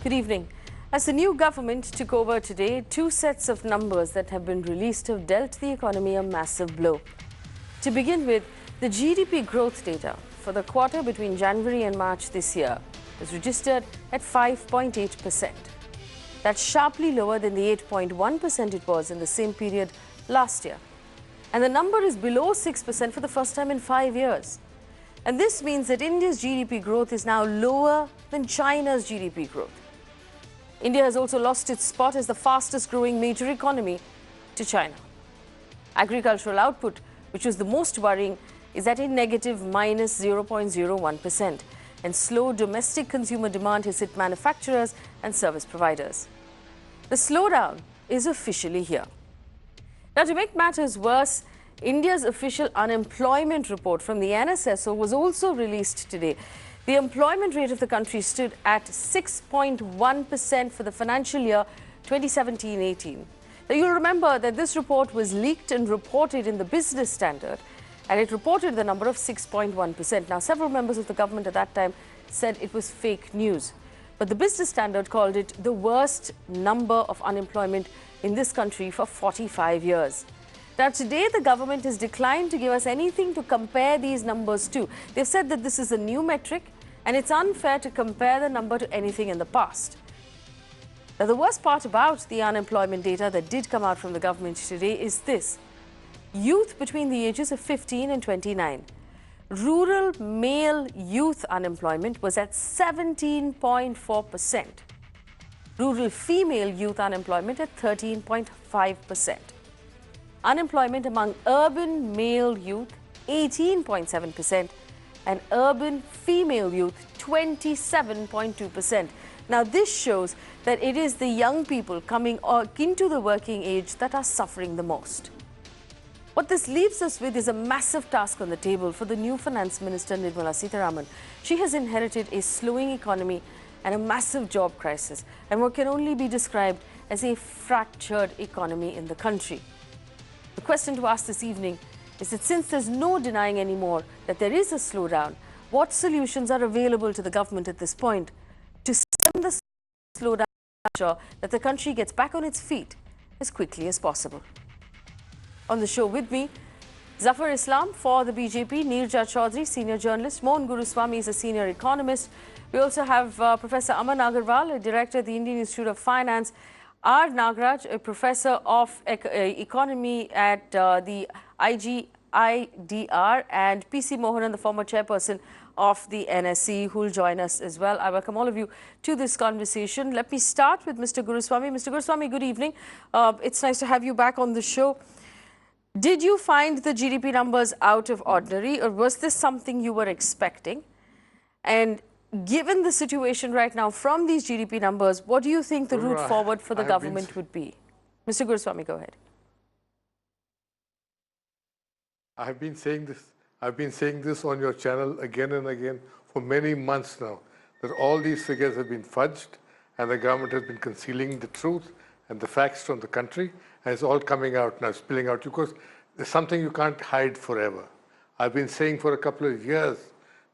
Good evening. As the new government took over today, two sets of numbers that have been released have dealt the economy a massive blow. To begin with, the GDP growth data for the quarter between January and March this year was registered at 5.8%. That's sharply lower than the 8.1% it was in the same period last year. And the number is below 6% for the first time in 5 years. And this means that India's GDP growth is now lower than China's GDP growth. India has also lost its spot as the fastest growing major economy to China. Agricultural output, which was the most worrying, is at a negative minus 0.01%, and slow domestic consumer demand has hit manufacturers and service providers. The slowdown is officially here. Now, to make matters worse, India's official unemployment report from the NSSO was also released today. The employment rate of the country stood at 6.1% for the financial year 2017-18. Now, you'll remember that this report was leaked and reported in the Business Standard, and it reported the number of 6.1%. Now, several members of the government at that time said it was fake news, but the Business Standard called it the worst number of unemployment in this country for 45 years. Now, today, the government has declined to give us anything to compare these numbers to. They've said that this is a new metric and it's unfair to compare the number to anything in the past. Now, the worst part about the unemployment data that did come out from the government today is this. Youth between the ages of 15 and 29. Rural male youth unemployment was at 17.4%. Rural female youth unemployment at 13.5%. Unemployment among urban male youth, 18.7%, and urban female youth, 27.2%. Now, this shows that it is the young people coming into the working age that are suffering the most. What this leaves us with is a massive task on the table for the new Finance Minister, Nirmala Sitharaman. She has inherited a slowing economy and a massive job crisis, and what can only be described as a fractured economy in the country. The question to ask this evening is that since there's no denying anymore that there is a slowdown, what solutions are available to the government at this point to stem the slowdown and ensure that the country gets back on its feet as quickly as possible? On the show with me, Zafar Islam for the BJP, Neerja Chaudhary, senior journalist, Mohan Guruswamy is a senior economist. We also have Professor Aman Agarwal, a director at the Indian Institute of Finance, R. Nagaraj, a professor of economy at the IGIDR, and PC Mohanan, the former chairperson of the NSE, who will join us as well. I welcome all of you to this conversation. Let me start with Mr. Guruswamy. Mr. Guruswamy, good evening. It's nice to have you back on the show. Did you find the GDP numbers out of ordinary, or was this something you were expecting? And given the situation right now from these GDP numbers, what do you think the route forward for the government would be? Mr. Guruswamy, go ahead. I've been saying this on your channel again and again for many months now, that all these figures have been fudged and the government has been concealing the truth and the facts from the country, and it's all coming out now, spilling out, because there's something you can't hide forever. I've been saying for a couple of years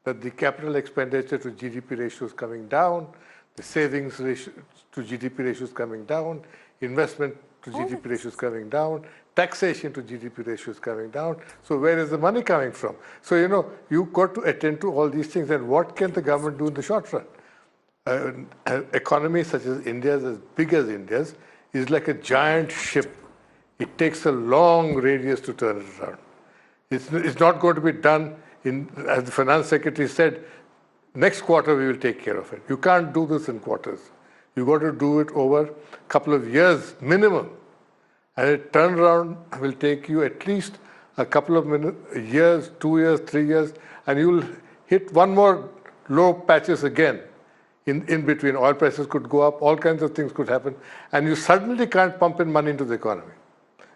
that the capital expenditure to GDP ratio is coming down, the savings ratio to GDP ratio is coming down, investment to GDP ratio is coming down, taxation to GDP ratio is coming down. So where is the money coming from? So, you've got to attend to all these things. And what can the government do in the short run? An economy such as India's, as big as India's, is like a giant ship. It takes a long radius to turn it around. It's not going to be done as the finance secretary said, next quarter we will take care of it. You can't do this in quarters. You've got to do it over a couple of years minimum. And a turnaround will take you at least a couple of years, 2 years, 3 years, and you'll hit one more low patches again. In between, oil prices could go up, all kinds of things could happen, and you suddenly can't pump in money into the economy.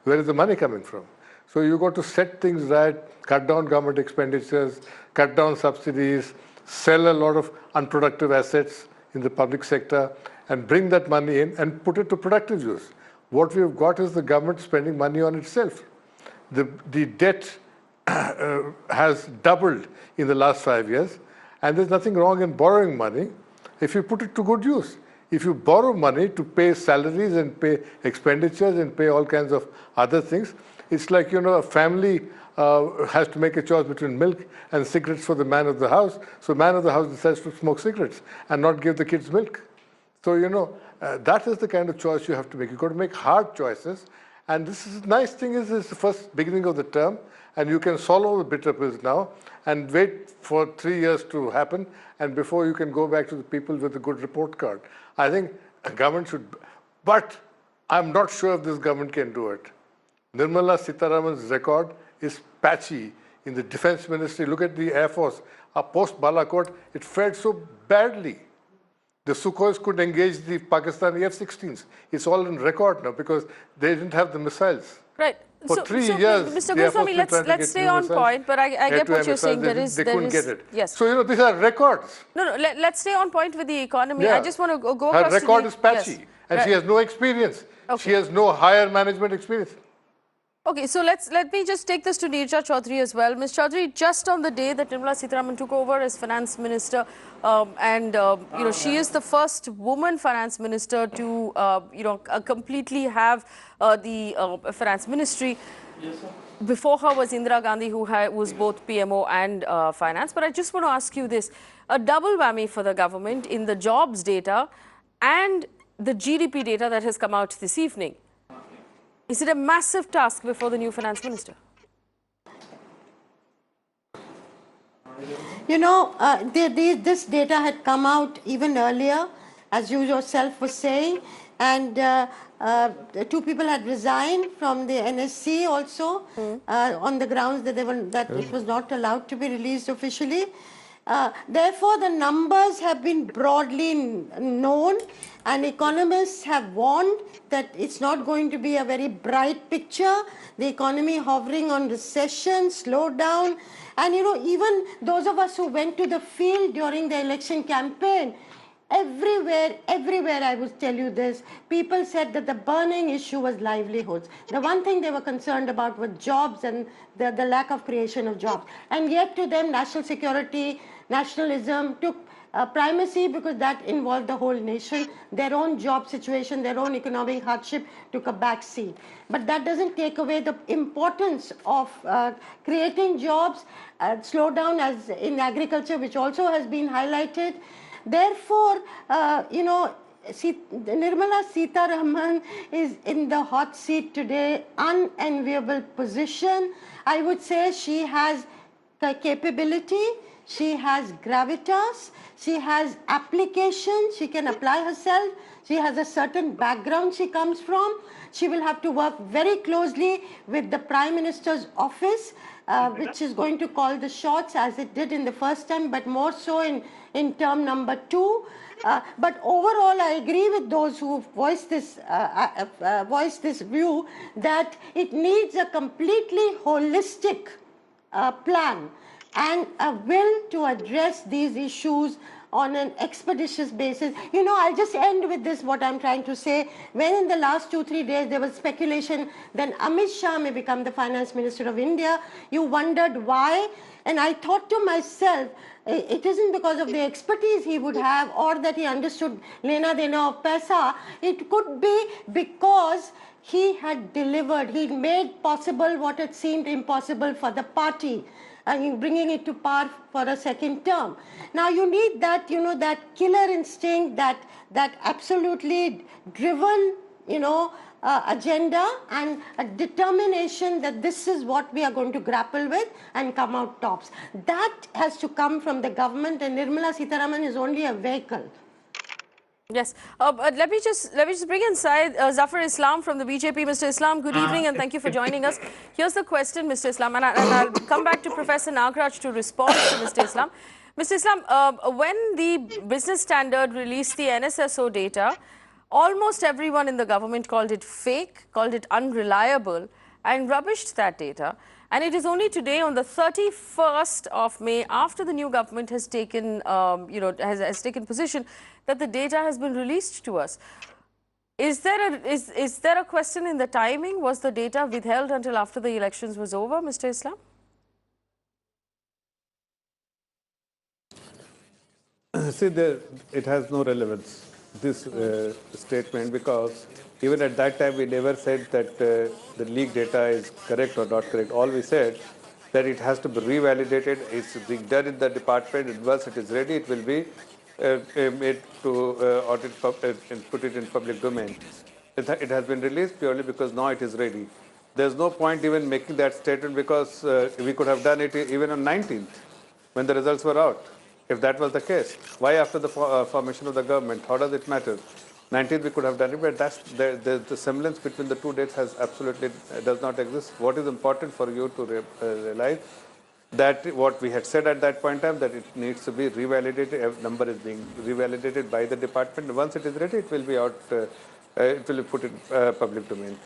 Where is the money coming from? So you've got to set things right, cut down government expenditures, cut down subsidies, sell a lot of unproductive assets in the public sector, and bring that money in and put it to productive use. What we've got is the government spending money on itself. The debt has doubled in the last 5 years, and there's nothing wrong in borrowing money if you put it to good use. If you borrow money to pay salaries and pay expenditures and pay all kinds of other things, it's like, a family has to make a choice between milk and cigarettes for the man of the house. So man of the house decides to smoke cigarettes and not give the kids milk. So, that is the kind of choice you have to make. You've got to make hard choices. And this is nice thing is it's the first beginning of the term, and you can swallow the bitter pills now and wait for 3 years to happen, and before you can go back to the people with a good report card. I think a government should, but I'm not sure if this government can do it. Nirmala Sitharaman's record is patchy in the defense ministry. Look at the Air Force. Post Balakot, it fared so badly. The Sukhois could engage the Pakistani F-16s. It's all in record now because they didn't have the missiles. Right. For 3 years, Mr. Goswami, let's stay on point, but I get what you're saying. They couldn't get it. Yes. So, these are records. No, let's stay on point with the economy. Yeah. I just want to go across Her record is patchy, yes. and she has no experience. Okay. She has no higher management experience. Okay, so let me just take this to Neerja Chaudhary as well. Ms. Chaudhary, just on the day that Nirmala Sitharaman took over as finance minister, she is the first woman finance minister to, completely have the finance ministry. Yes, sir. Before her was Indira Gandhi, who was both PMO and finance. But I just want to ask you this, a double whammy for the government in the jobs data and the GDP data that has come out this evening. Is it a massive task before the new finance minister? This data had come out even earlier, as you yourself were saying, and two people had resigned from the NSC also on the grounds that it was not allowed to be released officially. Therefore, the numbers have been broadly known, and economists have warned that it's not going to be a very bright picture. The economy hovering on recession, slowdown, and even those of us who went to the field during the election campaign, everywhere I will tell you this, people said that the burning issue was livelihoods. The one thing they were concerned about was jobs and the lack of creation of jobs. And yet to them, national security, nationalism took primacy because that involved the whole nation. Their own job situation, their own economic hardship took a back seat. But that doesn't take away the importance of creating jobs, slowdown as in agriculture, which also has been highlighted. Therefore, Nirmala Sitharaman is in the hot seat today, unenviable position. I would say she has the capability, she has gravitas, she has application, she can apply herself, she has a certain background she comes from. She will have to work very closely with the Prime Minister's office, which is going to call the shots as it did in the first time, but more so in term number 2. But overall, I agree with those who voiced this view that it needs a completely holistic plan and a will to address these issues on an expeditious basis. I'll just end with this, what I'm trying to say. When in the last 2-3 days there was speculation that Amit Shah may become the finance minister of India, you wondered why. And I thought to myself, it isn't because of the expertise he would have or that he understood lena dena of paisa. It could be because he had delivered. He made possible what had seemed impossible for the party, and bringing it to par for a second term. Now you need that, that killer instinct, that absolutely driven, agenda and a determination that this is what we are going to grapple with and come out tops. That has to come from the government, and Nirmala Sitharaman is only a vehicle. Yes. Let me just bring inside Zafar Islam from the BJP. Mr. Islam, good evening and thank you for joining us. Here's the question, Mr. Islam, and I'll come back to Professor Nagraj to respond to Mr. Islam. Mr. Islam, when the Business Standard released the NSSO data, almost everyone in the government called it fake, called it unreliable, and rubbished that data. And it is only today, on the 31st of May, after the new government has taken, has taken position, that the data has been released to us. Is there a question in the timing? Was the data withheld until after the elections was over, Mr. Islam? See, it has no relevance. this statement, because even at that time we never said that the leak data is correct or not correct. All we said that it has to be revalidated. It's being done in the department, and once it is ready, it will be made to audit and put it in public domain. It has been released purely because now it is ready. There's no point even making that statement, because we could have done it even on 19th when the results were out. If that was the case, why after the formation of the government? How does it matter? 19th we could have done it, but that's the semblance between the two dates has absolutely does not exist. What is important for you to realize that what we had said at that point in time, that it needs to be revalidated. A number is being revalidated by the department. Once it is ready, it will be out. It will be put in public domain.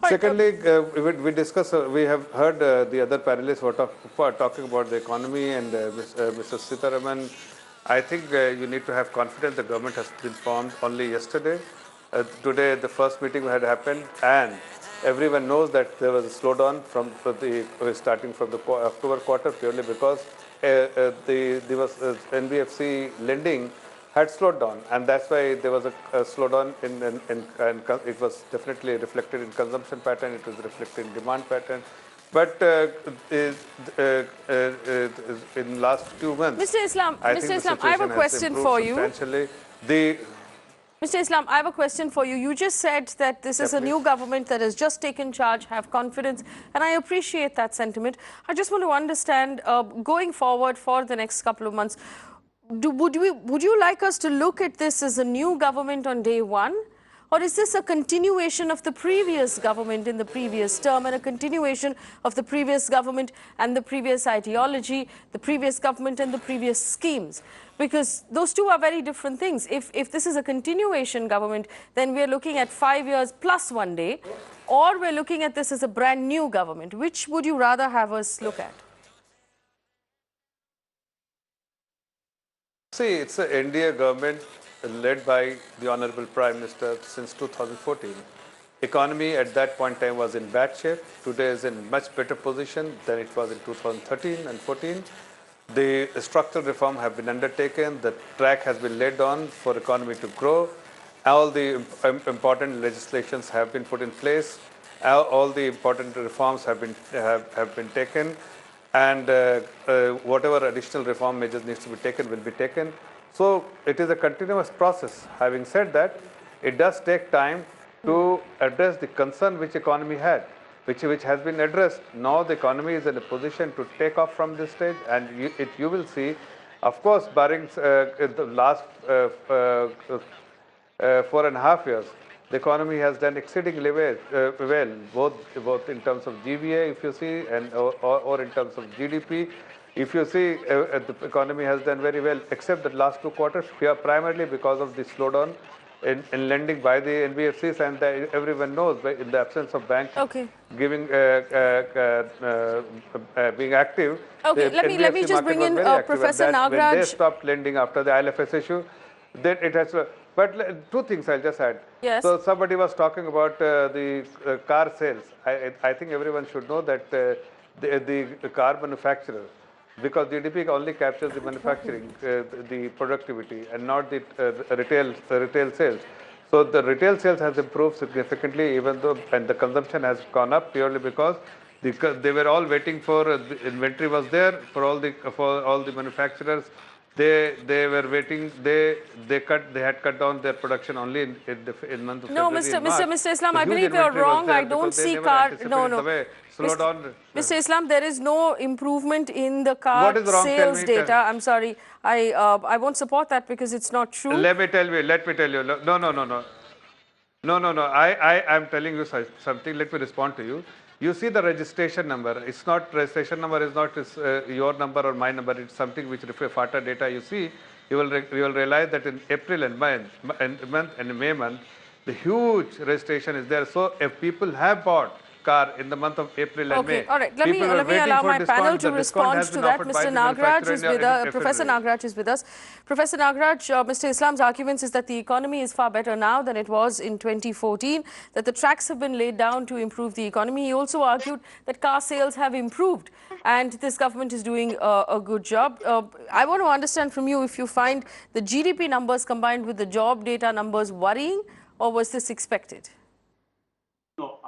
Secondly, we discuss. We have heard the other panelists were talking about the economy, and Mr. Sitaraman. I think you need to have confidence. The government has been formed only yesterday. Today, the first meeting had happened, and everyone knows that there was a slowdown starting from the October quarter, purely because the NBFC lending had slowed down, and that's why there was a slowdown and it was definitely reflected in consumption pattern. It was reflected in demand pattern. But in last 2 months, Mr. Islam, I have a question for you. Mr. Islam, I have a question for you. You just said that this is a new government that has just taken charge, have confidence, and I appreciate that sentiment. I just want to understand, going forward for the next couple of months, would you like us to look at this as a new government on day one? Or is this a continuation of the previous government in the previous term, and a continuation of the previous government and the previous ideology, the previous government and the previous schemes? Because those two are very different things. If this is a continuation government, then we're looking at 5 years plus 1 day, or we're looking at this as a brand new government. Which would you rather have us look at? See, it's an NDA government led by the Honorable Prime Minister since 2014. Economy at that point in time was in bad shape. Today is in much better position than it was in 2013 and 14. The structural reform have been undertaken. The track has been laid on for economy to grow. All the important legislations have been put in place. All the important reforms have been taken. And whatever additional reform measures needs to be taken will be taken. So it is a continuous process. Having said that, it does take time to address the concern which economy had, which has been addressed. Now the economy is in a position to take off from this stage, and you will see, of course, barring the last 4.5 years, the economy has done exceedingly well, both in terms of GVA, if you see, and or in terms of GDP. If you see, the economy has done very well, except the last 2 quarters, primarily because of the slowdown in lending by the NBFCs, and everyone knows, in the absence of banks giving being active. Okay, let me just bring in Professor Nagaraj. When they stopped lending after the ILFS issue, then it has. But 2 things I'll just add. Yes. So somebody was talking about the car sales. I think everyone should know that the car manufacturer, because GDP only captures the manufacturing, the productivity, and not the retail sales. So the retail sales has improved significantly, even though, and the consumption has gone up purely because they were all waiting for the inventory was there for all the manufacturers. They were waiting. They had cut down their production only in month of No, February. Mr. Islam, I believe you're wrong. I don't see car. No. Mr. Islam, there is no improvement in the car sales data. I'm sorry. I won't support that because it's not true. Let me tell you. No. I'm telling you something. Let me respond to you. You see the registration number. It's not registration number is not your number or my number. It's something which refers FATA data. You see, you will realize that in April and May month, the huge registration is there. So if people have bought car in the month of April and May. Okay, all right. Let me allow my panel to respond to that. Mr. Nagaraj is with us. Professor Nagaraj is with us. Professor Nagaraj, Mr. Islam's arguments is that the economy is far better now than it was in 2014, that the tracks have been laid down to improve the economy. He also argued that car sales have improved and this government is doing a good job. I want to understand from you if you find the GDP numbers combined with the job data numbers worrying, or was this expected? No,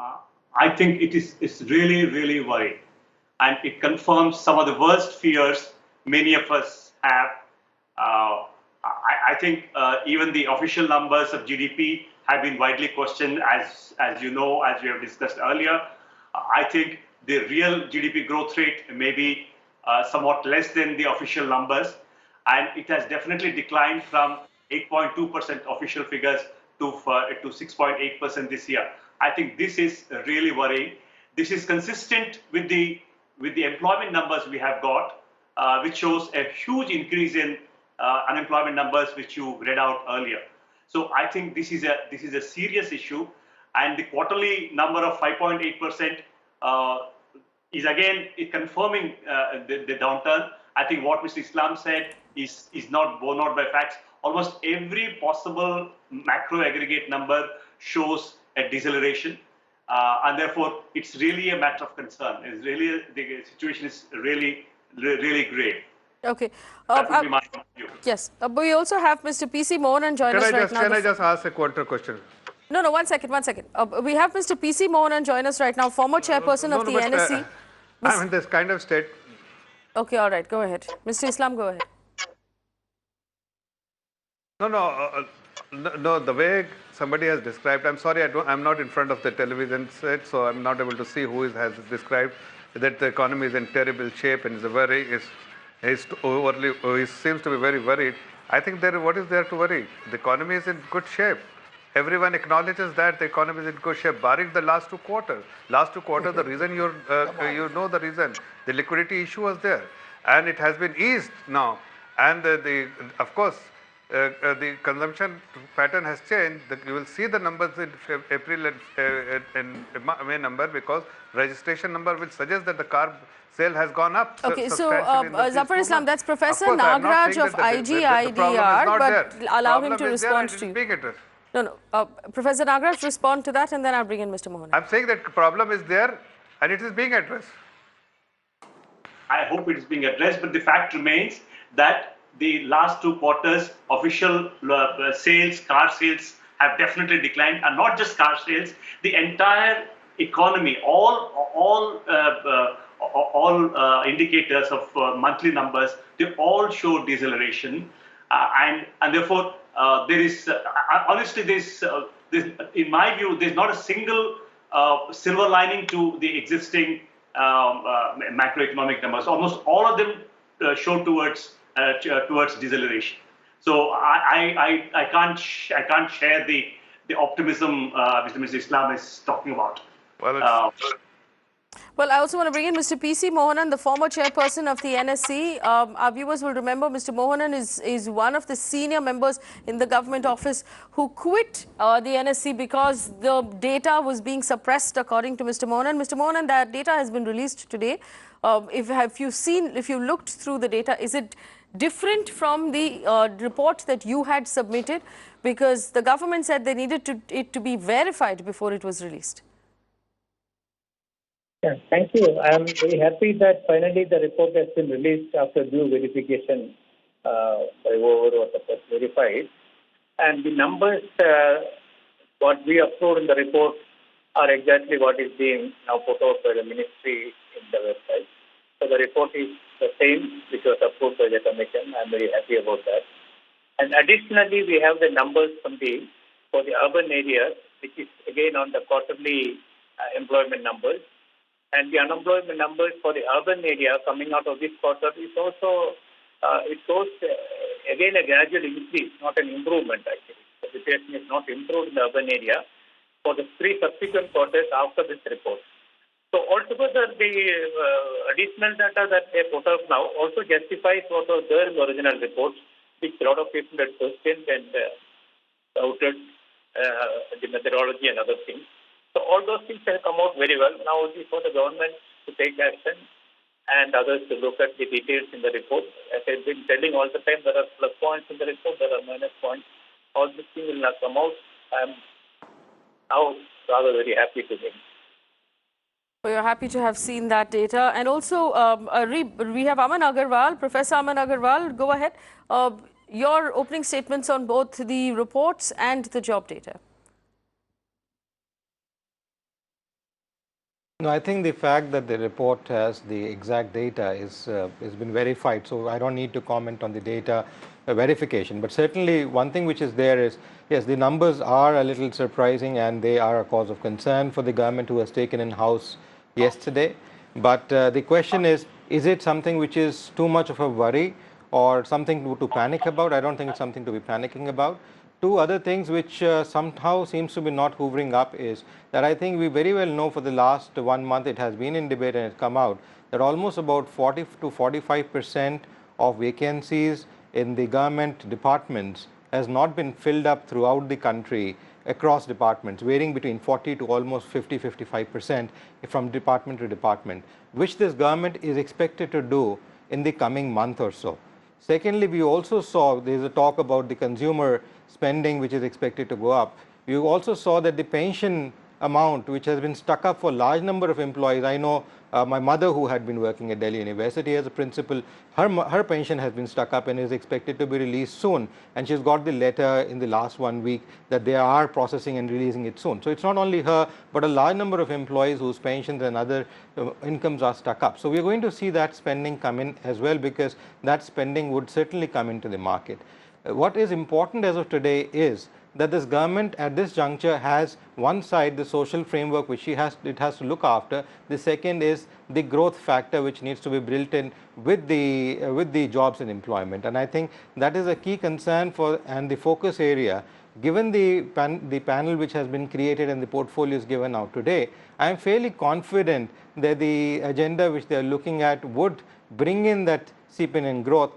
I think it's really, really worrying. And it confirms some of the worst fears many of us have. I think even the official numbers of GDP have been widely questioned, as you know, as we have discussed earlier. I think the real GDP growth rate may be somewhat less than the official numbers. And it has definitely declined from 8.2% official figures to 6.8% this year. I think this is really worrying. This is consistent with the employment numbers we have got, which shows a huge increase in unemployment numbers, which you read out earlier. So I think this is a serious issue, and the quarterly number of 5.8% is again confirming the downturn. I think what Mr. Islam said is not borne out by facts. Almost every possible macro aggregate number shows a deceleration, and therefore it's really a matter of concern. It's really, the situation is really grave. Okay. That would be my view. Yes. But we also have Mr. P.C. Mohanan join us right now. Can I just ask a counter question? No, one second. We have Mr. P.C. Mohanan join us right now, former chairperson of the NSC. I mean, this kind of state. Okay, all right, go ahead. Mr. Islam, go ahead. No, the way somebody has described, I'm sorry, I'm not in front of the television set, so I'm not able to see who has described that the economy is in terrible shape and he seems to be very worried. I think what is there to worry? The economy is in good shape. Everyone acknowledges that the economy is in good shape, barring the last 2 quarters. Last 2 quarters, the reason you know the reason. The liquidity issue was there, and it has been eased now. And of course, the consumption pattern has changed. You will see the numbers in April and May number, because registration number will suggest that the car sale has gone up. Okay, so Zafar Islam, that's Professor Nagaraj of IGIDR, but allow him to respond to you. No, Professor Nagaraj, respond to that, and then I'll bring in Mr. Mohanan. I'm saying that problem is there and it is being addressed. I hope it is being addressed, but the fact remains that the last 2 quarters, official sales, car sales have definitely declined, and not just car sales. The entire economy, all indicators of monthly numbers, they all show deceleration, and therefore there is honestly in my view, there's not a single silver lining to the existing macroeconomic numbers. Almost all of them show towards deceleration. So I can't share the optimism Mr. Islam is talking about. Well, I also want to bring in Mr. P.C. Mohanan, the former chairperson of the NSC. Our viewers will remember Mr. Mohanan is one of the senior members in the government office who quit the NSC because the data was being suppressed, according to Mr. Mohanan. Mr. Mohanan, that data has been released today. If you looked through the data, is it different from the report that you had submitted? Because the government said they needed it to be verified before it was released. Yeah, thank you. I am very happy that finally the report has been released after due verification by whoever was supposed to verify it. And the numbers, what we upload in the report, are exactly what is being now put out by the ministry in the website. So the report is the same which was approved by the commission. I am very happy about that. And additionally, we have the numbers for the urban areas, which is again on the quarterly employment numbers. And the unemployment numbers for the urban area coming out of this quarter is also, it shows again a gradual increase, not an improvement actually. The situation is not improved in the urban area for the 3 subsequent quarters after this report. So altogether, the additional data that they put up now also justifies what was there in the original report, which a lot of people had questioned and doubted the methodology and other things. So all those things have come out very well. Now it is for the government to take action and others to look at the details in the report. As I've been telling all the time, there are plus points in the report, there are minus points. All these things will not come out. I am now rather very happy today. So you're happy to have seen that data. And also, we have Aman Agarwal, Professor Aman Agarwal. Go ahead. Your opening statements on both the reports and the job data. No, I think the fact that the report has the exact data has been verified, so I don't need to comment on the data verification. But certainly one thing which is there is, yes, the numbers are a little surprising and they are a cause of concern for the government, who has taken in house yesterday. But the question is it something which is too much of a worry or something to panic about? I don't think it's something to be panicking about. Two other things which somehow seems to be not hoovering up is that I think we very well know for the last 1 month it has been in debate and it's come out that almost about 40 to 45% of vacancies in the government departments has not been filled up throughout the country across departments, varying between 40 to almost 50-55% from department to department, which this government is expected to do in the coming month or so. Secondly, we also saw there is a talk about the consumer spending which is expected to go up. You also saw that the pension amount which has been stuck up for a large number of employees. I know my mother, who had been working at Delhi University as a principal, her pension has been stuck up and is expected to be released soon, and she's got the letter in the last 1 week that they are processing and releasing it soon. So it's not only her but a large number of employees whose pensions and other incomes are stuck up. So we're going to see that spending come in as well, because that spending would certainly come into the market. What is important as of today is that this government at this juncture has one side the social framework which it has to look after. The second is the growth factor which needs to be built in with the jobs and employment, and I think that is a key concern for and the focus area. Given the panel which has been created and the portfolios given out today, I am fairly confident that the agenda which they are looking at would bring in that seep in growth.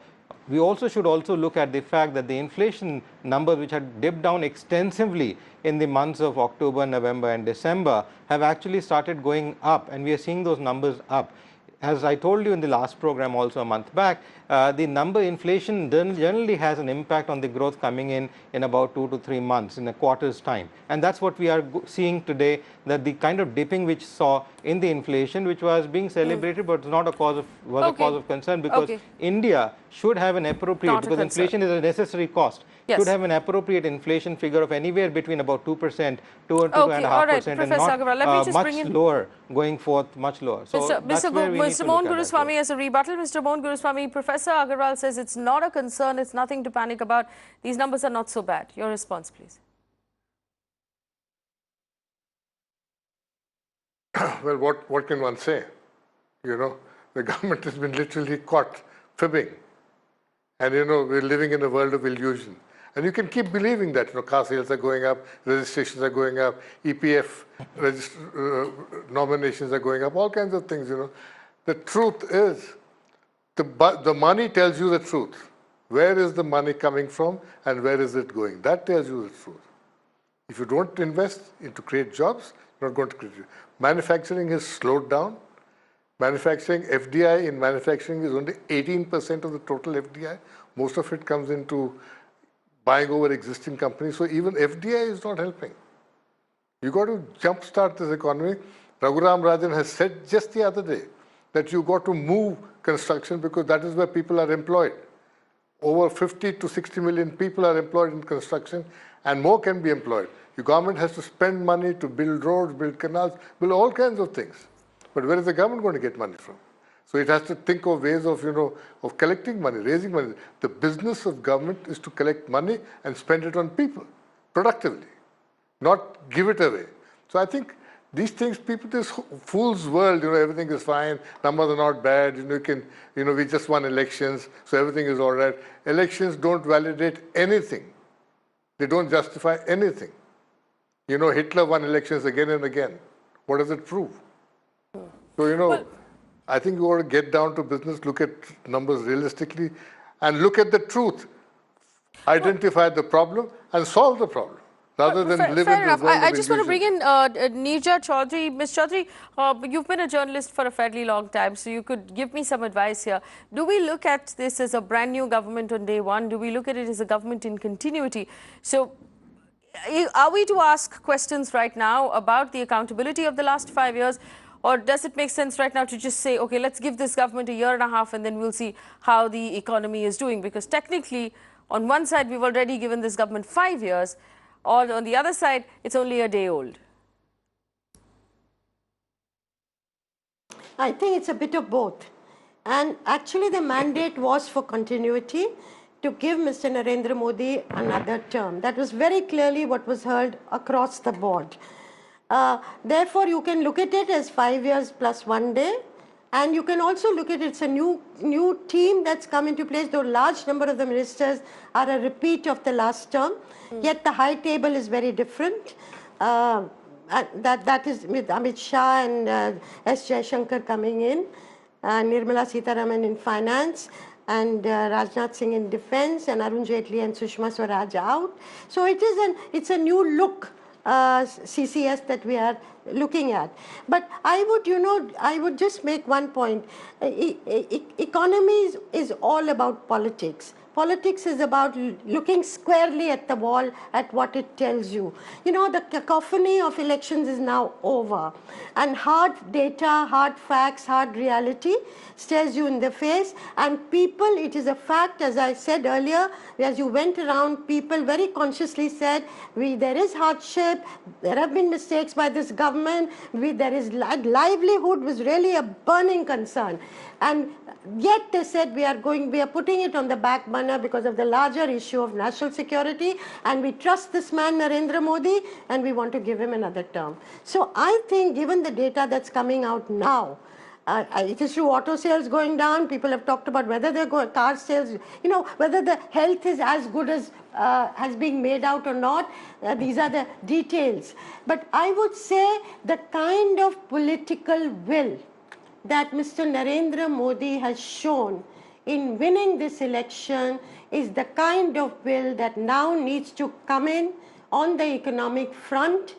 We also should look at the fact that the inflation numbers, which had dipped down extensively in the months of October, November and December, have actually started going up, and we are seeing those numbers up. As I told you in the last program also a month back, the inflation generally has an impact on the growth coming in about 2 to 3 months, in a quarter's time. And that's what we are seeing today, that the kind of dipping which saw in the inflation, which was being celebrated but not a cause of concern, because India should have an appropriate, because inflation is a necessary cost, should have an appropriate inflation figure of anywhere between about 2%, 2 or 2.5%, and not much lower going forth, much lower. So Mr. Mohan Guruswamy as a rebuttal. Mr. Mohan Guruswamy, Professor Agarwal says it's not a concern, it's nothing to panic about. These numbers are not so bad. Your response, please. Well, what can one say? You know, the government has been literally caught fibbing. And, you know, we're living in a world of illusion. And you can keep believing that, you know, car sales are going up, registrations are going up, EPF nominations are going up, all kinds of things, you know. The truth is, the money tells you the truth. Where is the money coming from and where is it going? That tells you the truth. If you don't invest to create jobs, you're not going to create. Manufacturing has slowed down. Manufacturing, FDI in manufacturing is only 18% of the total FDI. Most of it comes into buying over existing companies. So even FDI is not helping. You got to jumpstart this economy. Raghuram Rajan has said just the other day that you got to move construction, because that is where people are employed. Over 50 to 60 million people are employed in construction, and more can be employed. Your government has to spend money to build roads, build canals, build all kinds of things. But where is the government going to get money from? So it has to think of ways of, you know, of collecting money, raising money. The business of government is to collect money and spend it on people productively, not give it away. So I think these things, people, this fool's world, you know, everything is fine, numbers are not bad, you know, we just won elections, so everything is all right. Elections don't validate anything. They don't justify anything. You know, Hitler won elections again and again. What does it prove? So, you know, I think you ought to get down to business, look at numbers realistically, and look at the truth. Identify the problem and solve the problem. rather than live Fair in enough. this world I of just want to bring illusion. in Neerja Chaudhary. Ms. Chaudhary, you've been a journalist for a fairly long time, so you could give me some advice here. Do we look at this as a brand new government on day one? Do we look at it as a government in continuity? So are we to ask questions right now about the accountability of the last 5 years? Or does it make sense right now to just say, okay, let's give this government a year and a half and then we'll see how the economy is doing? Because technically, on one side, we've already given this government 5 years, or on the other side, it's only a day old. I think it's a bit of both. And actually the mandate was for continuity, to give Mr. Narendra Modi another term. That was very clearly what was heard across the board. Therefore, you can look at it as 5 years plus 1 day. And you can also look at it's a new team that's come into place, though a large number of the ministers are a repeat of the last term. Yet the high table is very different. That is with Amit Shah and S. Jaishankar coming in, Nirmala Sitharaman in finance, and Rajnath Singh in defense, and Arun Jaitley and Sushma Swaraj out. So it's a new look CCS that we are looking at. But I would just make one point. Economy is all about politics. Politics is about looking squarely at the wall at what it tells you. The cacophony of elections is now over, and hard data, hard facts, hard reality stares you in the face. And people, it is a fact, as I said earlier, as you went around, people very consciously said, there is hardship, there have been mistakes by this government, there is livelihood was really a burning concern. And yet they said we are putting it on the back burner because of the larger issue of national security, and we trust this man Narendra Modi and we want to give him another term. So I think given the data that's coming out now, it is true auto sales going down. People have talked about whether car sales, whether the health is as good as has been made out or not. These are the details. But I would say the kind of political will that Mr. Narendra Modi has shown in winning this election is the kind of will that now needs to come in on the economic front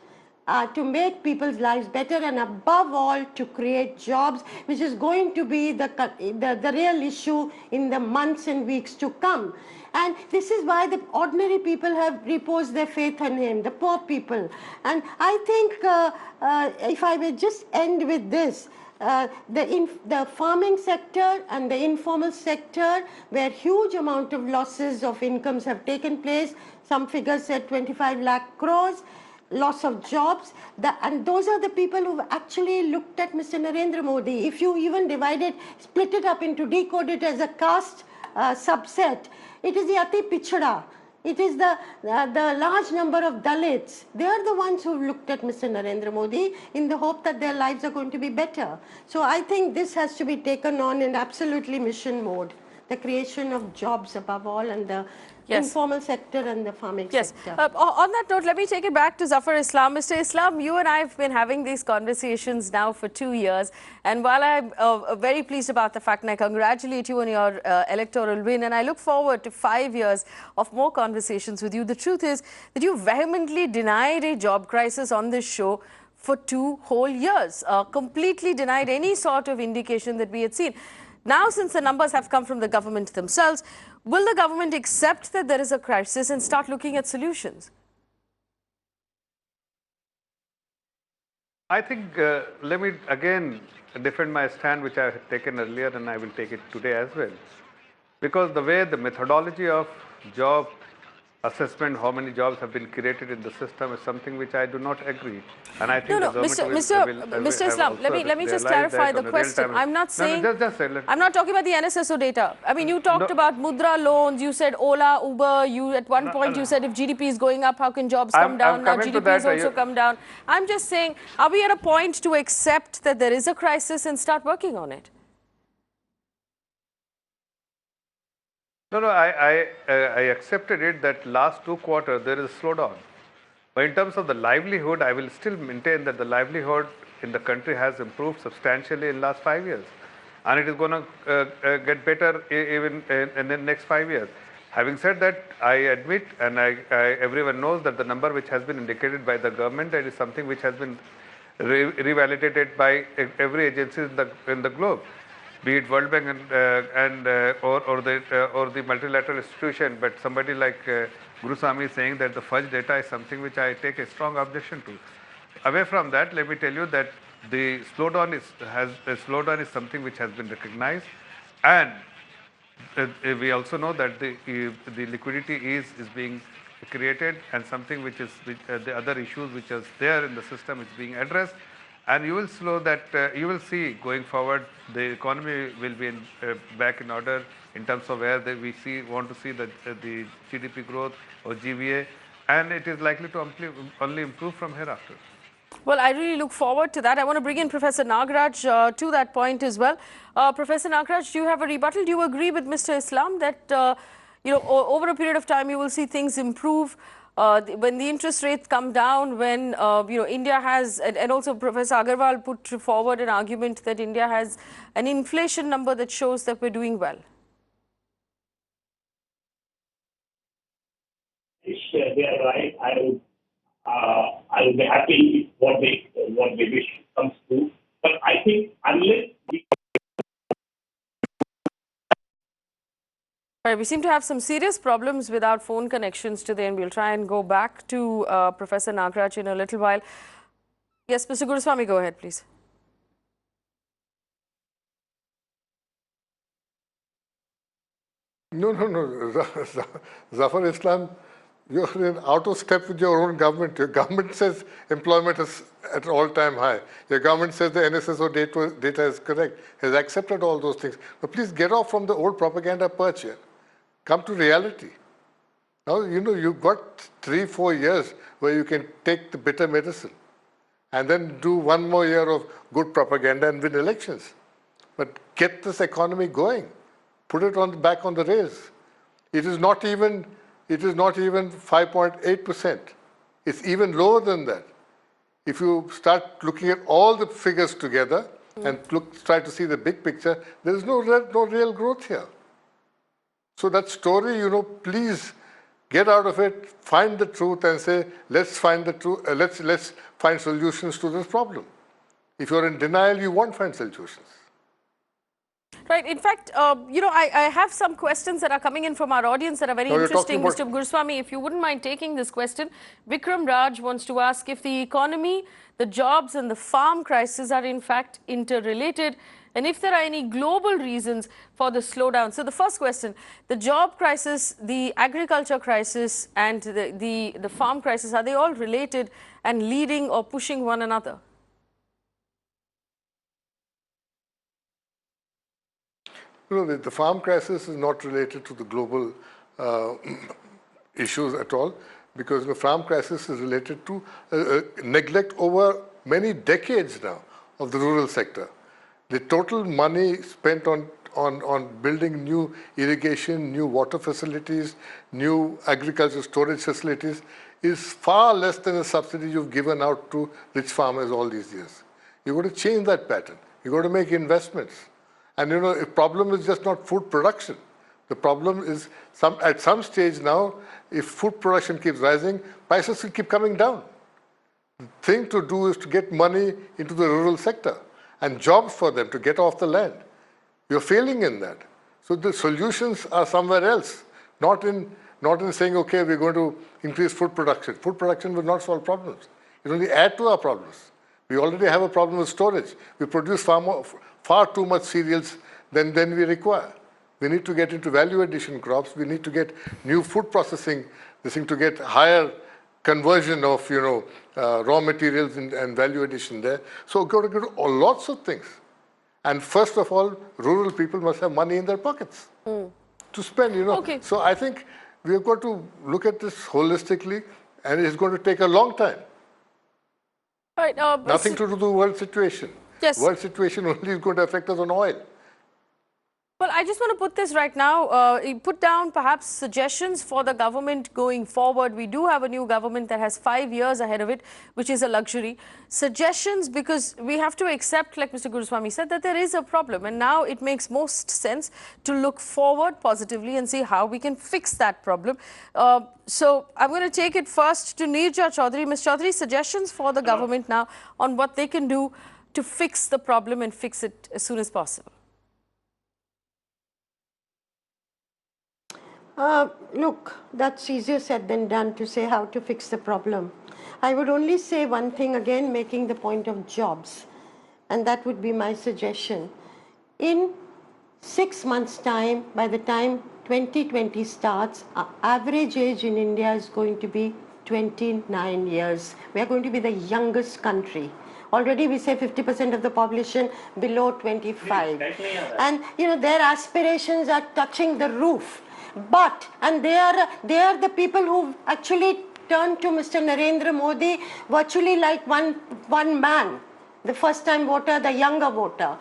to make people's lives better, and above all to create jobs, which is going to be the real issue in the months and weeks to come. And this is why the ordinary people have reposed their faith in him, the poor people. And I think, if I may just end with this, the farming sector and the informal sector, where huge amount of losses of incomes have taken place, some figures said 25 lakh crores, loss of jobs, and those are the people who've actually looked at Mr. Narendra Modi. If you even split it up into, decode it as a caste subset, it is the Ati Pichada. It is the large number of Dalits. They are the ones who have looked at Mr. Narendra Modi in the hope that their lives are going to be better. So I think this has to be taken on in absolutely mission mode. The creation of jobs above all, and the informal sector and the farming sector. On that note, let me take it back to Zafar Islam. Mr. Islam, you and I have been having these conversations now for 2 years. And while I'm very pleased about the fact, and I congratulate you on your electoral win, and I look forward to 5 years of more conversations with you, the truth is that you vehemently denied a job crisis on this show for 2 whole years, completely denied any sort of indication that we had seen. Now, since the numbers have come from the government themselves, will the government accept that there is a crisis and start looking at solutions? I think, let me again defend my stand, which I have taken earlier, and I will take it today as well. Because the way the methodology of job assessment, how many jobs have been created in the system, is something which I do not agree. And I think Mr. Islam, let me just clarify the question. I'm not saying, I'm not talking about the NSSO data. I mean, you talked about Mudra loans, you said Ola, Uber, at one point you said if GDP is going up, how can jobs come down? Now GDP has also come down. I'm just saying, are we at a point to accept that there is a crisis and start working on it? No, I accepted it that last 2 quarters there is a slowdown. But in terms of the livelihood, I will still maintain that the livelihood in the country has improved substantially in the last 5 years. And it is going to get better even in the next 5 years. Having said that, I admit, and everyone knows that the number which has been indicated by the government, that is something which has been revalidated by every agency in the globe, be it World Bank or the multilateral institution. But somebody like Guruswamy is saying that the fudge data is something which I take a strong objection to. Away from that, let me tell you that the slowdown is something which has been recognized, and we also know that the liquidity is being created, and something which is the other issues which is there in the system is being addressed, and you will see going forward the economy will be back in order in terms of where we want to see the GDP growth or GVA, and it is likely to only improve from hereafter. Well, I really look forward to that. I want to bring in Professor Nagaraj to that point as well. Professor Nagaraj, do you have a rebuttal? Do you agree with Mr. Islam that over a period of time you will see things improve when the interest rates come down, when India has, and also Professor Agarwal put forward an argument that India has an inflation number that shows that we're doing well? They are right. I would be happy if what they wish comes true. But I think unless we seem to have some serious problems with our phone connections today, and we'll try and go back to Professor Nagaraj in a little while. Yes, Mr. Guruswamy, go ahead, please. No. Zafar Islam, you're out of step with your own government. Your government says employment is at an all-time high. Your government says the NSSO data is correct, has accepted all those things. But please get off from the old propaganda perch here. Come to reality. Now, you've got 3-4 years where you can take the bitter medicine and then do one more year of good propaganda and win elections. But get this economy going. Put it back on the rails. It is not even 5.8%. It's even lower than that. If you start looking at all the figures together and try to see the big picture, there is no real growth here. So that story, please get out of it, find the truth, and say, let's find the truth. Let's find solutions to this problem. If you're in denial, you won't find solutions. Right. In fact, I have some questions that are coming in from our audience that are very interesting. Mr. Guruswamy, if you wouldn't mind taking this question. Vikram Raj wants to ask if the economy, the jobs and the farm crisis are in fact interrelated, and if there are any global reasons for the slowdown. So the first question, the job crisis, the agriculture crisis and the farm crisis, are they all related and leading or pushing one another? The farm crisis is not related to the global issues at all, because the farm crisis is related to neglect over many decades now of the rural sector. The total money spent on building new irrigation, new water facilities, new agriculture storage facilities is far less than the subsidy you've given out to rich farmers all these years. You've got to change that pattern. You've got to make investments. And the problem is just not food production. The problem is at some stage now, if food production keeps rising, prices will keep coming down. The thing to do is to get money into the rural sector and jobs for them to get off the land. You're failing in that. So the solutions are somewhere else, not in saying, okay, we're going to increase food production. Food production will not solve problems. It will only add to our problems. We already have a problem with storage. We produce far too much cereals than we require. We need to get into value addition crops. We need to get new food processing, this thing to get higher conversion of raw materials and value addition there. So got to do lots of things. And first of all, rural people must have money in their pockets to spend. Okay. So I think we have got to look at this holistically, and it's going to take a long time. All right, nothing to do with the world situation. Yes. World situation only is going to affect us on oil. Well, I just want to put this right now, put down perhaps suggestions for the government going forward. We do have a new government that has 5 years ahead of it, which is a luxury. Suggestions, because we have to accept, like Mr. Guruswamy said, that there is a problem. And now it makes most sense to look forward positively and see how we can fix that problem. So I'm going to take it first to Neerja Chaudhary. Ms. Chaudhary, suggestions for the government now on what they can do to fix the problem and fix it as soon as possible. Look, that's easier said than done to say how to fix the problem. I would only say one thing again, making the point of jobs, and that would be my suggestion. In 6 months' time, by the time 2020 starts, our average age in India is going to be 29 years. We are going to be the youngest country. Already we say 50% of the population below 25. And you know, their aspirations are touching the roof. But, and they are the people who actually turned to Mr. Narendra Modi virtually like one man, the first time voter, the younger voter.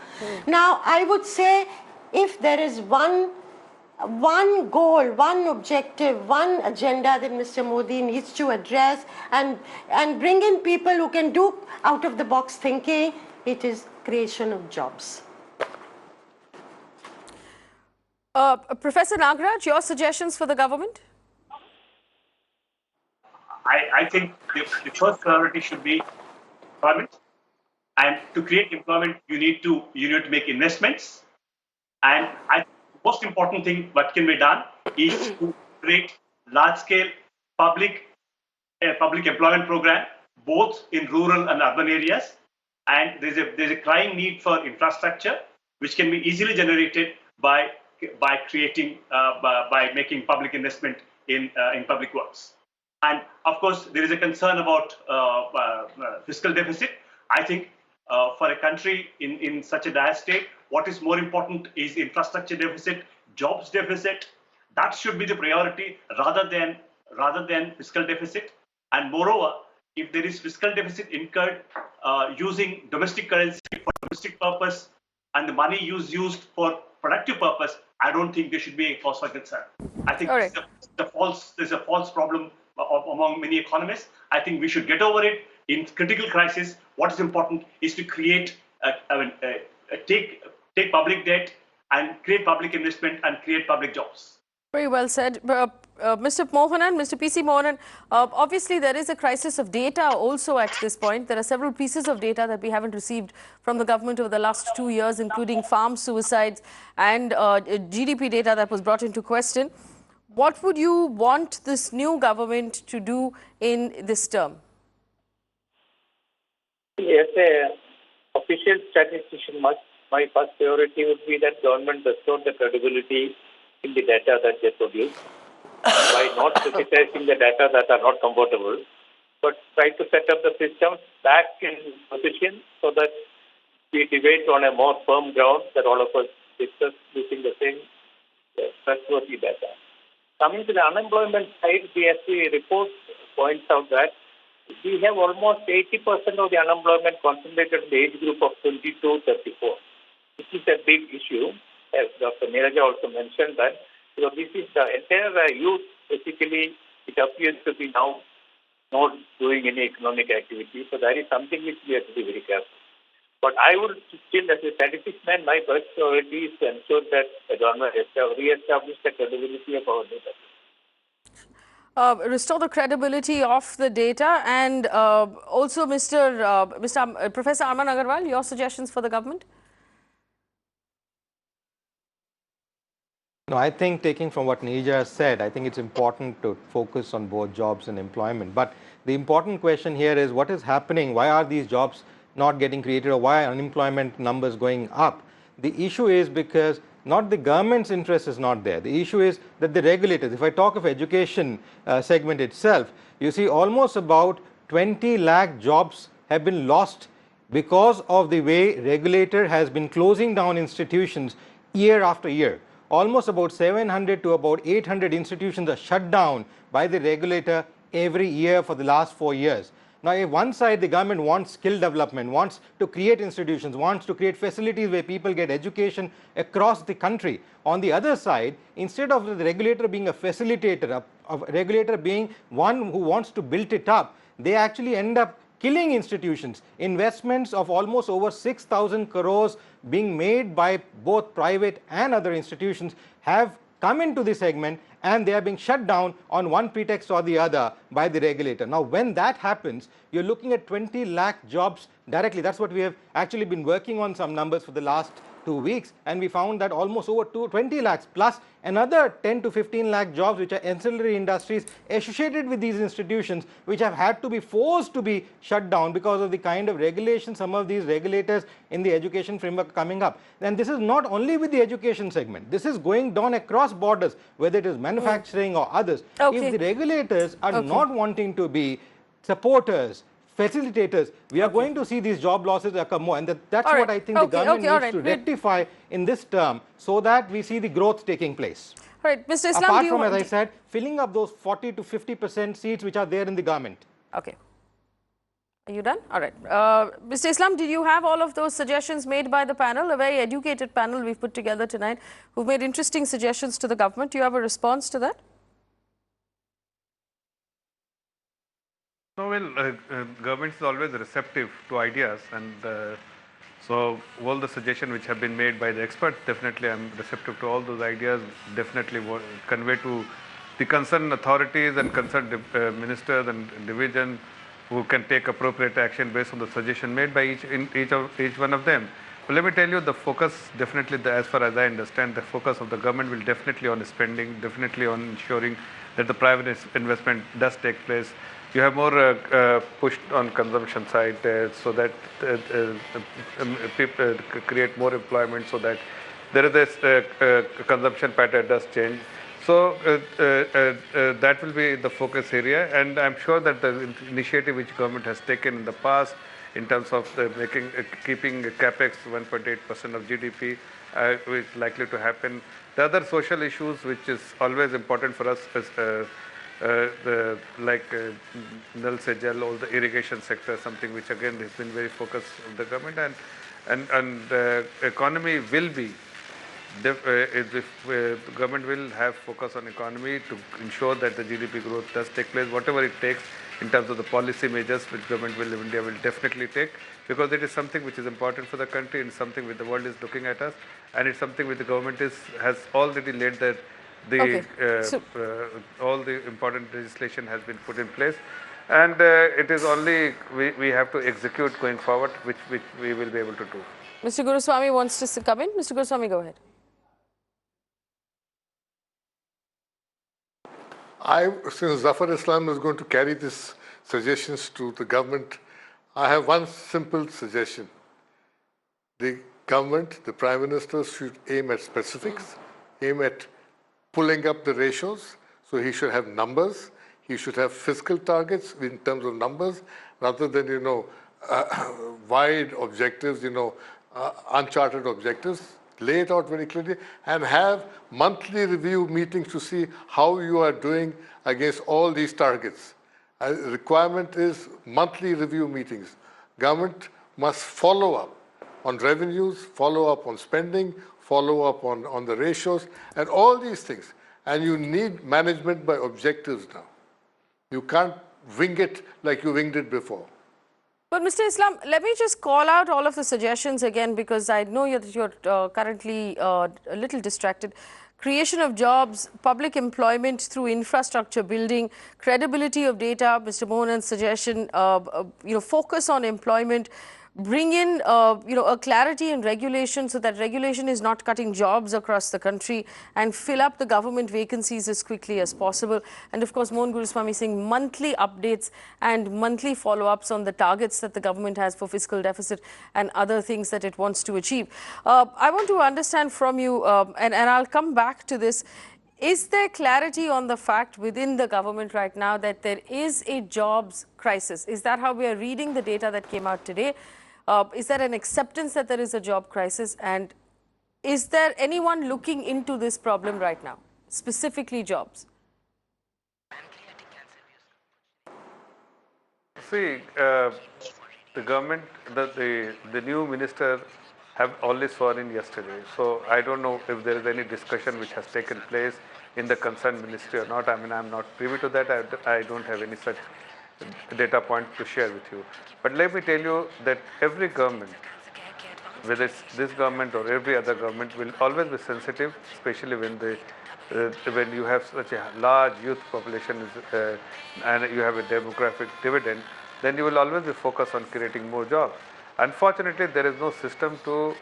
Now, I would say if there is one goal, one objective, one agenda that Mr. Modi needs to address and bring in people who can do out of the box thinking, it is creation of jobs. Professor Nagaraj, your suggestions for the government? I think the first priority should be employment. And to create employment, you need to make investments. And the most important thing what can be done is to create large-scale public employment program, both in rural and urban areas. And there's a crying need for infrastructure, which can be easily generated by making public investment in public works. And of course, there is a concern about fiscal deficit. I think for a country in such a dire state, what is more important is infrastructure deficit, jobs deficit. That should be the priority rather than fiscal deficit. And moreover, if there is fiscal deficit incurred using domestic currency for domestic purpose and the money used for productive purpose, I don't think there should be a cause for concern. I think there's a false problem among many economists. I think we should get over it. In critical crisis, what is important is to create, take public debt and create public investment and create public jobs. Very well said. Mr. Mohanan, Mr. PC Mohanan, obviously there is a crisis of data also at this point. There are several pieces of data that we haven't received from the government over the last 2 years, including farm suicides and GDP data that was brought into question. What would you want this new government to do in this term? As an official statistician, my first priority would be that government restore the credibility in the data that they produce by not criticizing the data that are not comfortable, but try to set up the systems back in position so that we debate on a more firm ground that all of us discuss using the same trustworthy data. Coming to the unemployment side, the SC report points out that we have almost 80% of the unemployment concentrated in the age group of 22 to 34. This is a big issue. As Dr. Neeraja also mentioned that, this is the entire youth, basically, it appears to be now not doing any economic activity. So that is something which we have to be very careful. But I would still, as a statistician, my first priority is to ensure that the government re-establish the credibility of our data. Restore the credibility of the data, and also Professor Aman Agarwal, your suggestions for the government? No, I think taking from what Neerja said, I think it's important to focus on both jobs and employment. But the important question here is what is happening? Why are these jobs not getting created, or why are unemployment numbers going up? The issue is because not the government's interest is not there. The issue is that the regulators, if I talk of education segment itself, you see almost about 20 lakh jobs have been lost because of the way regulator has been closing down institutions year after year. Almost about 700 to about 800 institutions are shut down by the regulator every year for the last 4 years. Now, if one side the government wants skill development, wants to create institutions, wants to create facilities where people get education across the country. On the other side, instead of the regulator being a facilitator, a regulator being one who wants to build it up, they actually end up killing institutions. Investments of almost over 6,000 crores being made by both private and other institutions have come into the segment, and they are being shut down on one pretext or the other by the regulator. Now, when that happens, you're looking at 20 lakh jobs directly. That's what we have actually been working on some numbers for the last 2 weeks, and we found that almost over 20 lakhs plus another 10 to 15 lakh jobs which are ancillary industries associated with these institutions, which have had to be forced to be shut down because of the kind of regulation some of these regulators in the education framework coming up. And this is not only with the education segment, this is going down across borders, whether it is manufacturing or others. If the regulators are not wanting to be supporters, facilitators, we are going to see these job losses occur more, and that's what I think the government needs to rectify in this term, so that we see the growth taking place. All right, Mr. Islam, apart from, as I said, filling up those 40 to 50% seats which are there in the government. Okay. Are you done? All right. Mr. Islam, did you have all of those suggestions made by the panel? A very educated panel we've put together tonight who've made interesting suggestions to the government. Do you have a response to that? No, well, government is always receptive to ideas, and so all the suggestions which have been made by the experts, definitely I'm receptive to all those ideas, definitely convey to the concerned authorities and concerned ministers and division who can take appropriate action based on the suggestion made by each one of them. But let me tell you, the focus definitely, as far as I understand, the focus of the government will definitely on spending, definitely on ensuring that the private investment does take place. You have more push on consumption side, so that people create more employment, so that there is this consumption pattern does change. So that will be the focus area, and I'm sure that the initiative which government has taken in the past in terms of keeping capex 1.8% of GDP is likely to happen. The other social issues which is always important for us is like Nal Se Jal, all the irrigation sector, something which again has been very focused of the government, and economy will be, the government will have focus on economy to ensure that the GDP growth does take place, whatever it takes in terms of the policy measures which government will, India will definitely take, because it is something which is important for the country, and something which the world is looking at us, and it's something which the government has already laid that all the important legislation has been put in place, and it is only we have to execute going forward, which we will be able to do. Mr. Guruswamy wants to come in. Mr. Guruswamy, go ahead. Since Zafar Islam is going to carry these suggestions to the government, I have one simple suggestion. The government, the Prime Minister, should aim at specifics, aim at pulling up the ratios. So he should have numbers. He should have fiscal targets in terms of numbers, rather than, wide objectives, uncharted objectives. Lay it out very clearly, and have monthly review meetings to see how you are doing against all these targets. Requirement is monthly review meetings. Government must follow up on revenues, follow up on spending, follow up on the ratios, and all these things. And you need management by objectives now. You can't wing it like you winged it before. But Mr. Islam, let me just call out all of the suggestions again, because I know that you're currently a little distracted. Creation of jobs, public employment through infrastructure building, credibility of data, Mr. Mohan's suggestion, focus on employment, bring in, a clarity in regulation, so that regulation is not cutting jobs across the country, and fill up the government vacancies as quickly as possible. And of course, Mohan Guruswamy saying monthly updates and monthly follow-ups on the targets that the government has for fiscal deficit and other things that it wants to achieve. I want to understand from you, and I'll come back to this. Is there clarity on the fact within the government right now that there is a jobs crisis? Is that how we are reading the data that came out today? Is there an acceptance that there is a job crisis? And is there anyone looking into this problem right now, specifically jobs? see, the government, the new minister have only sworn in yesterday. So I don't know if there is any discussion which has taken place in the concerned ministry or not. I mean, I'm not privy to that. I don't have any such data point to share with you. But let me tell you that every government, whether it's this government or every other government, will always be sensitive, especially when you have such a large youth population and you have a demographic dividend, then you will always be focused on creating more jobs. Unfortunately, there is no system to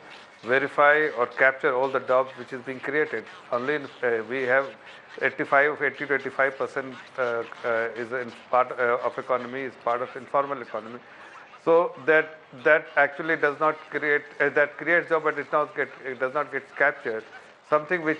verify or capture all the jobs which is being created. Only we have 80 to 85% is in part of economy is part of informal economy. So that actually does not create that creates job, but it does not get captured. Something which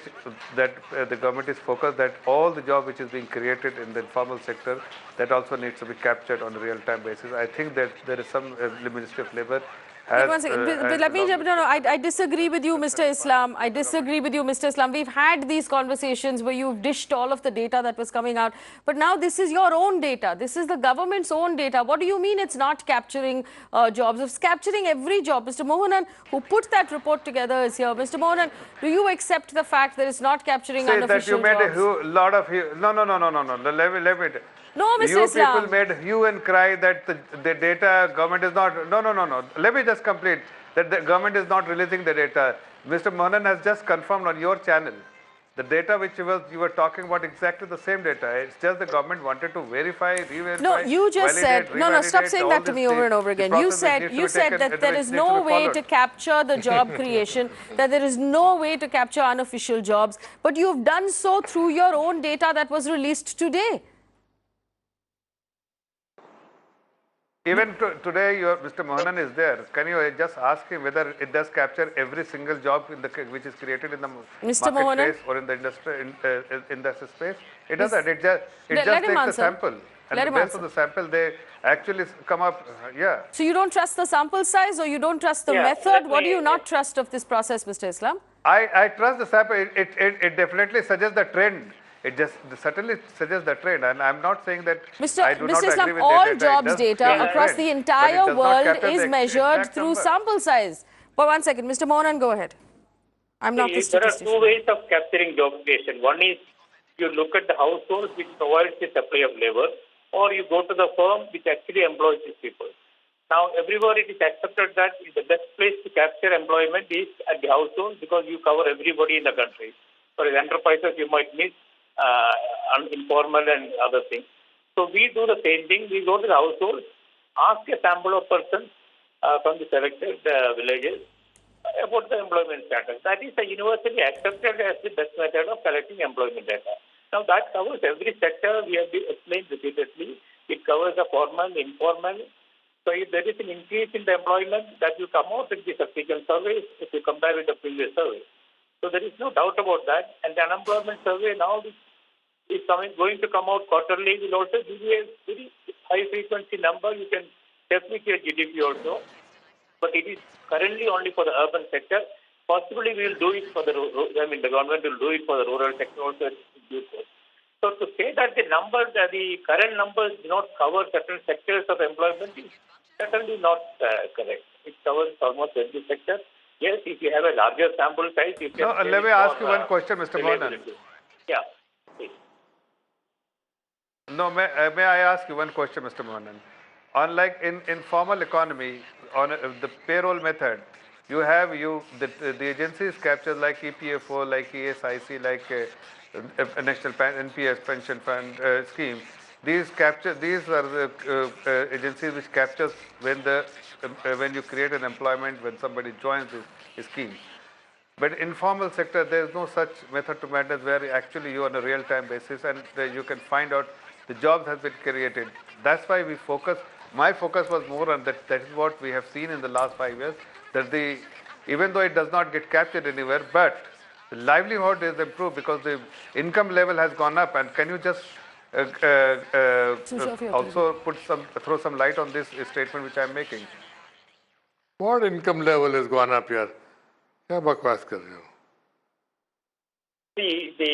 that the government is focused that all the job which is being created in the informal sector, that also needs to be captured on a real-time basis. I think that there is some Ministry of Labor has. One second. Let me jump. No, I disagree with you, Mr. Islam. I disagree with you, Mr. Islam. We've had these conversations where you've dished all of the data that was coming out, but now this is your own data. This is the government's own data. What do you mean it's not capturing jobs? It's capturing every job. Mr. Mohanan, who put that report together, is here. Mr. Mohanan, do you accept the fact that it's not capturing unofficial jobs? That you made a lot of no. Let me. No, Mr. You Islam. people made hue and cry that the data government is not. No. Let me just complete that the government is not releasing the data. Mr. Mohanan has just confirmed on your channel the data which you were talking about, exactly the same data. It's just the government wanted to verify, re-verify. No, you just said no. Stop saying that to me over and over again. You said that there is no way to capture the job creation, that there is no way to capture unofficial jobs, but you've done so through your own data that was released today. Even today, Mr. Mohanan is there. Can you just ask him whether it does capture every single job which is created in the marketplace or in the industry space? It doesn't. It just takes a sample. And based on the sample, they actually come up, yeah. So you don't trust the sample size, or you don't trust the method? What do you not trust of this process, Mr. Islam? I trust the sample. It definitely suggests the trend. It just certainly suggests the trend, and I'm not saying that I do not Islam, agree with all that jobs data across the entire world is measured through sample size. But one second, Mr. Mohanan, go ahead. I'm not the statistician. There are two ways of capturing job creation. One is you look at the households which provides the supply of labor, or you go to the firm which actually employs these people. Now, everywhere it is accepted that the best place to capture employment is at the household because you cover everybody in the country. For enterprises, you might miss informal and other things. So we do the same thing. We go to the household, ask a sample of persons from the selected villages about the employment status. That is universally accepted as the best method of collecting employment data. Now that covers every sector. We have explained repeatedly. It covers the formal, informal. So if there is an increase in the employment, that will come out in the subsequent surveys if you compare with the previous survey. So there is no doubt about that. And the unemployment survey now is going to come out quarterly. Will also give you a very high frequency number. You can check with your GDP also. But it is currently only for the urban sector. Possibly we will do it for the government will do it for the rural sector also. So to say that the current numbers do not cover certain sectors of employment is certainly not correct. It covers almost every sector. Yes, if you have a larger sample size, you can. No, let me ask you one question, Mr. Mohanan. Yeah, please. No, may I ask you one question, Mr. Mohanan? Unlike in informal economy, on the payroll method, you have the agencies capture like EPFO, like ESIC, like National NPS Pension Fund scheme. These are the agencies which captures when you create an employment, when somebody joins this scheme. But informal sector, there is no such method to madness where actually you on a real-time basis and you can find out the jobs has been created. That's why we focus. My focus was more on that. That is what we have seen in the last 5 years. That even though it does not get captured anywhere, but the livelihood is improved because the income level has gone up. And can you just also throw some light on this statement which I am making? What income level has gone up here? क्या बकवास कर रहे हो? the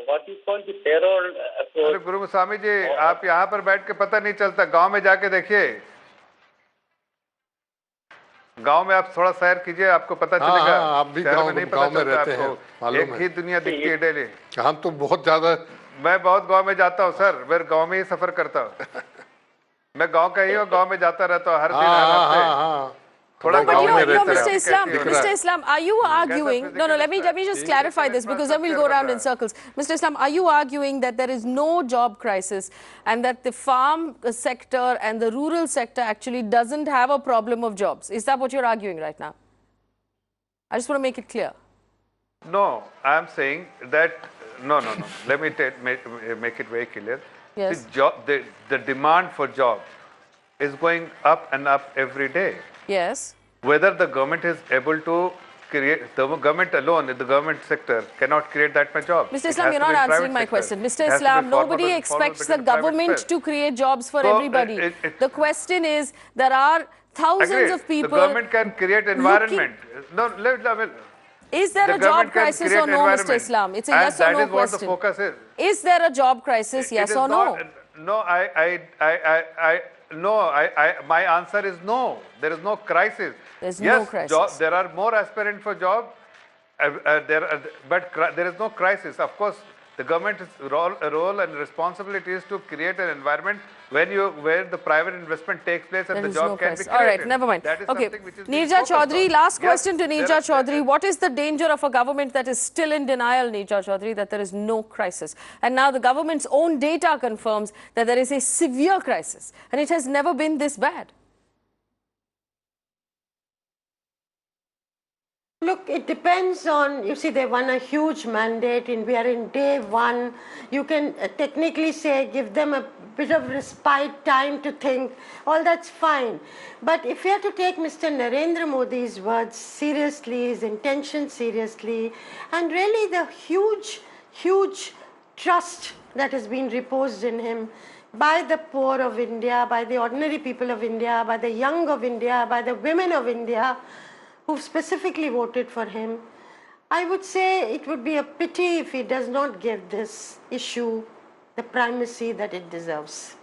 what you call the payroll अरे approach. गुरु स्वामी जी, आप यहाँ पर बैठ के पता नहीं चलता, गांव में जाके देखिए, गांव में आप थोड़ा सैर कीजिए, आपको पता चलेगा। आप भी शहर में नहीं पता गांव में चलता रहते हैं, आपको, मालूम एक है। ही दुनिया दिखती है डेली। हम तो बहुत ज्यादा, मैं बहुत गांव में जाता हूँ सर, मैं गांव में ही सफर करता हूँ। मैं गांव का ही हूँ, गांव में जाता रहता हूँ हर दिन, हर हफ्ते। No, but गाँव में रहता Mr. है। Islam, कैसी हो Mr. रहा है? Islam, are you arguing? No, let me just clarify this because then we'll go around in circles. Mr. Islam, are you arguing that there is no job crisis and that the farm sector and the rural sector actually doesn't have a problem of jobs? Is that what you're arguing right now? I just want to make it clear. No, I am saying that no. Let me make it very clear. Yes. The demand for job is going up and up every day. Yes. Whether the government is able to create, the government alone, the government sector cannot create that much job. Mr. Islam, you're not answering my question. Mr. Islam, nobody expects the government to create jobs for everybody. The question is, there are thousands of people. The government can create environment. Is there a job crisis or no, Mr. Islam? It's a yes or no question. That is what the focus is. Is there a job crisis, yes or no? No, my answer is no. There is no crisis. There's no crisis. There are more aspirants for job, but there is no crisis. Of course, the government's role and responsibility is to create an environment where the private investment takes place and the job can be created. All right, never mind. That is okay, something which is being Neerja focused on. Chaudhary, last question to Neerja Chaudhary. What is the danger of a government that is still in denial, Neerja Chaudhary, that there is no crisis? And now the government's own data confirms that there is a severe crisis and it has never been this bad. Look, it depends on, you see, they won a huge mandate and we are in day one. You can technically say, give them a bit of respite, time to think, all that's fine. But if we have to take Mr. Narendra Modi's words seriously, his intention seriously, and really the huge trust that has been reposed in him by the poor of India, by the ordinary people of India, by the young of India, by the women of India, who specifically voted for him, I would say it would be a pity if he does not give this issue the primacy that it deserves.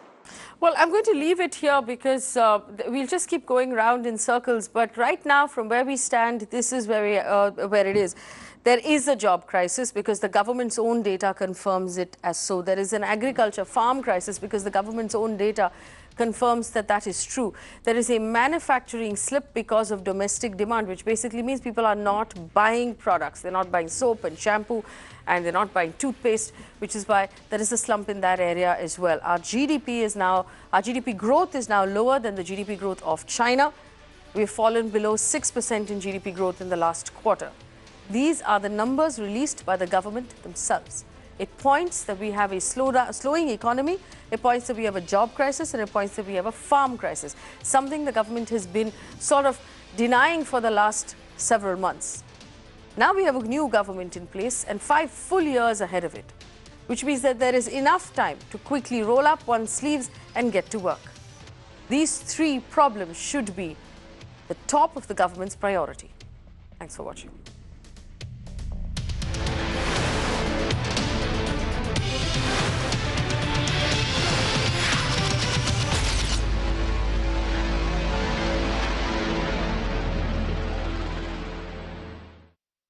Well, I'm going to leave it here because we'll just keep going round in circles. But right now, from where we stand, this is where it is. There is a job crisis because the government's own data confirms it as so. There is an agriculture farm crisis because the government's own data confirms that that is true. There is a manufacturing slip because of domestic demand, which basically means people are not buying products. They're not buying soap and shampoo, and they're not buying toothpaste, which is why there is a slump in that area as well. Our GDP growth is now lower than the GDP growth of China. We've fallen below 6% in GDP growth in the last quarter. These are the numbers released by the government themselves. It points that we have a slowing economy, it points that we have a job crisis, and it points that we have a farm crisis, something the government has been sort of denying for the last several months. Now we have a new government in place and 5 full years ahead of it, which means that there is enough time to quickly roll up one's sleeves and get to work. These 3 problems should be the top of the government's priority. Thanks for watching.